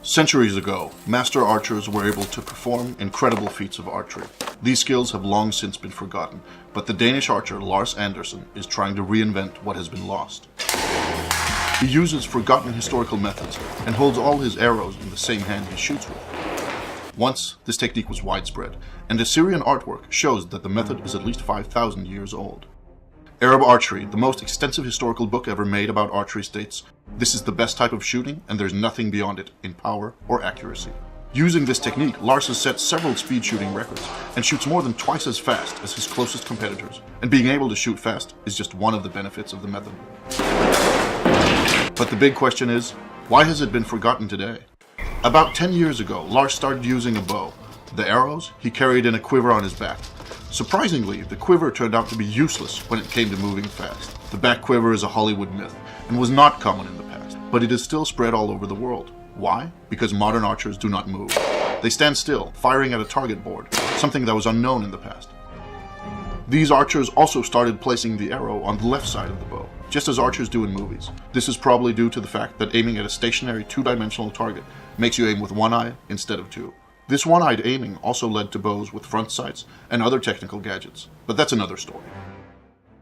Centuries ago, master archers were able to perform incredible feats of archery. These skills have long since been forgotten, but the Danish archer Lars Andersen is trying to reinvent what has been lost. He uses forgotten historical methods and holds all his arrows in the same hand he shoots with. Once, this technique was widespread, and Assyrian artwork shows that the method is at least 5,000 years old. Arab Archery, the most extensive historical book ever made about archery, states, "This is the best type of shooting, and there's nothing beyond it in power or accuracy." Using this technique, Lars has set several speed shooting records and shoots more than twice as fast as his closest competitors. And being able to shoot fast is just one of the benefits of the method. But the big question is, why has it been forgotten today? About 10 years ago, Lars started using a bow. The arrows he carried in a quiver on his back. Surprisingly, the quiver turned out to be useless when it came to moving fast. The back quiver is a Hollywood myth and was not common in the past, but it is still spread all over the world. Why? Because modern archers do not move. They stand still, firing at a target board, something that was unknown in the past. These archers also started placing the arrow on the left side of the bow, just as archers do in movies. This is probably due to the fact that aiming at a stationary two-dimensional target makes you aim with one eye instead of two. This one-eyed aiming also led to bows with front sights and other technical gadgets, but that's another story.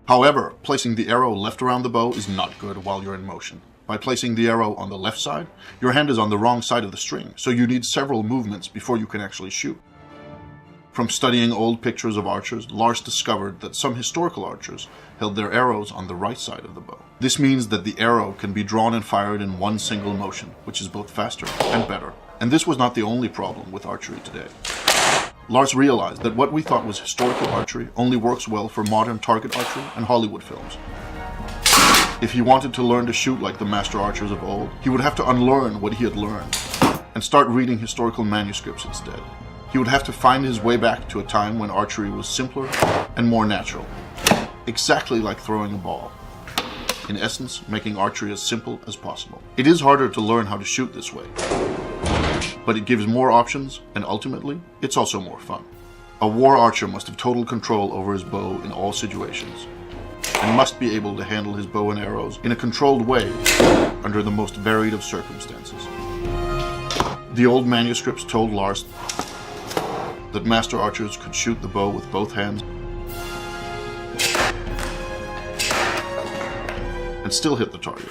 However, placing the arrow left around the bow is not good while you're in motion. By placing the arrow on the left side, your hand is on the wrong side of the string, so you need several movements before you can actually shoot. From studying old pictures of archers, Lars discovered that some historical archers held their arrows on the right side of the bow. This means that the arrow can be drawn and fired in one single motion, which is both faster and better. And this was not the only problem with archery today. Lars realized that what we thought was historical archery only works well for modern target archery and Hollywood films. If he wanted to learn to shoot like the master archers of old, he would have to unlearn what he had learned and start reading historical manuscripts instead. He would have to find his way back to a time when archery was simpler and more natural, exactly like throwing a ball. In essence, making archery as simple as possible. It is harder to learn how to shoot this way, but it gives more options, and ultimately, it's also more fun. A war archer must have total control over his bow in all situations, and must be able to handle his bow and arrows in a controlled way under the most varied of circumstances. The old manuscripts told Lars that master archers could shoot the bow with both hands and still hit the target,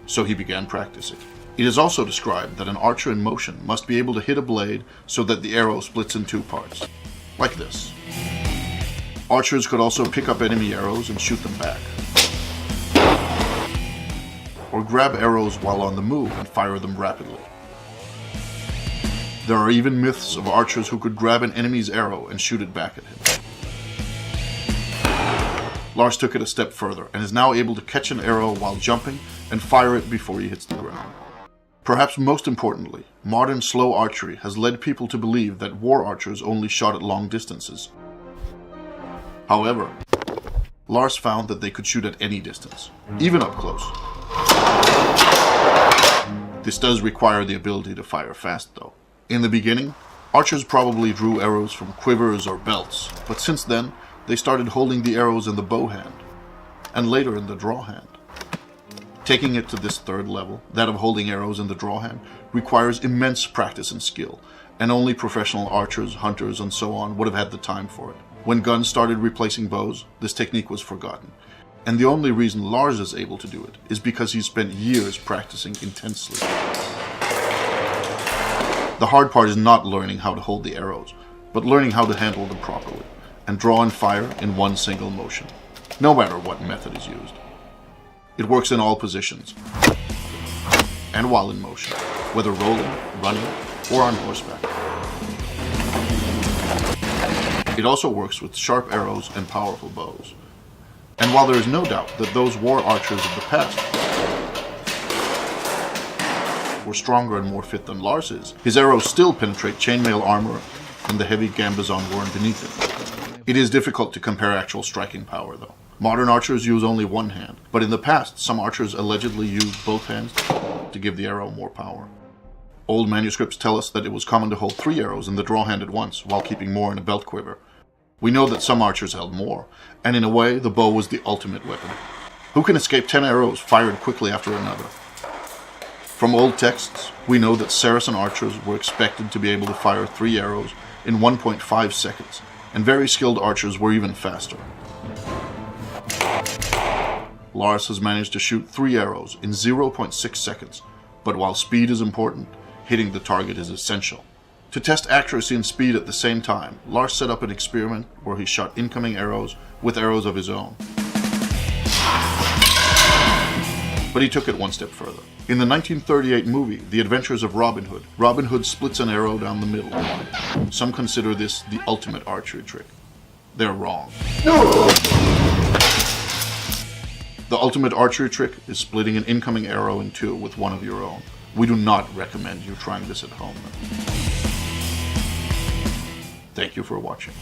so he began practicing. It is also described that an archer in motion must be able to hit a blade so that the arrow splits in two parts, like this. Archers could also pick up enemy arrows and shoot them back, or grab arrows while on the move and fire them rapidly. There are even myths of archers who could grab an enemy's arrow and shoot it back at him. Lars took it a step further and is now able to catch an arrow while jumping and fire it before he hits the ground. Perhaps most importantly, modern slow archery has led people to believe that war archers only shot at long distances. However, Lars found that they could shoot at any distance, even up close. This does require the ability to fire fast, though. In the beginning, archers probably drew arrows from quivers or belts, but since then, they started holding the arrows in the bow hand, and later in the draw hand. Taking it to this third level, that of holding arrows in the draw hand, requires immense practice and skill, and only professional archers, hunters, and so on would have had the time for it. When guns started replacing bows, this technique was forgotten, and the only reason Lars is able to do it is because he's spent years practicing intensely. The hard part is not learning how to hold the arrows, but learning how to handle them properly, and draw and fire in one single motion, no matter what method is used. It works in all positions, and while in motion, whether rolling, running, or on horseback. It also works with sharp arrows and powerful bows. And while there is no doubt that those war archers of the past were stronger and more fit than Lars is, his arrows still penetrate chainmail armor and the heavy gambazon worn beneath it. It is difficult to compare actual striking power, though. Modern archers use only one hand, but in the past, some archers allegedly used both hands to give the arrow more power. Old manuscripts tell us that it was common to hold 3 arrows in the draw hand at once, while keeping more in a belt quiver. We know that some archers held more, and in a way, the bow was the ultimate weapon. Who can escape 10 arrows fired quickly after another? From old texts, we know that Saracen archers were expected to be able to fire 3 arrows in 1.5 seconds, and very skilled archers were even faster. Lars has managed to shoot 3 arrows in 0.6 seconds, but while speed is important, hitting the target is essential. To test accuracy and speed at the same time, Lars set up an experiment where he shot incoming arrows with arrows of his own. But he took it one step further. In the 1938 movie, The Adventures of Robin Hood, Robin Hood splits an arrow down the middle. Some consider this the ultimate archery trick. They're wrong. The ultimate archery trick is splitting an incoming arrow in 2 with one of your own. We do not recommend you trying this at home. Thank you for watching.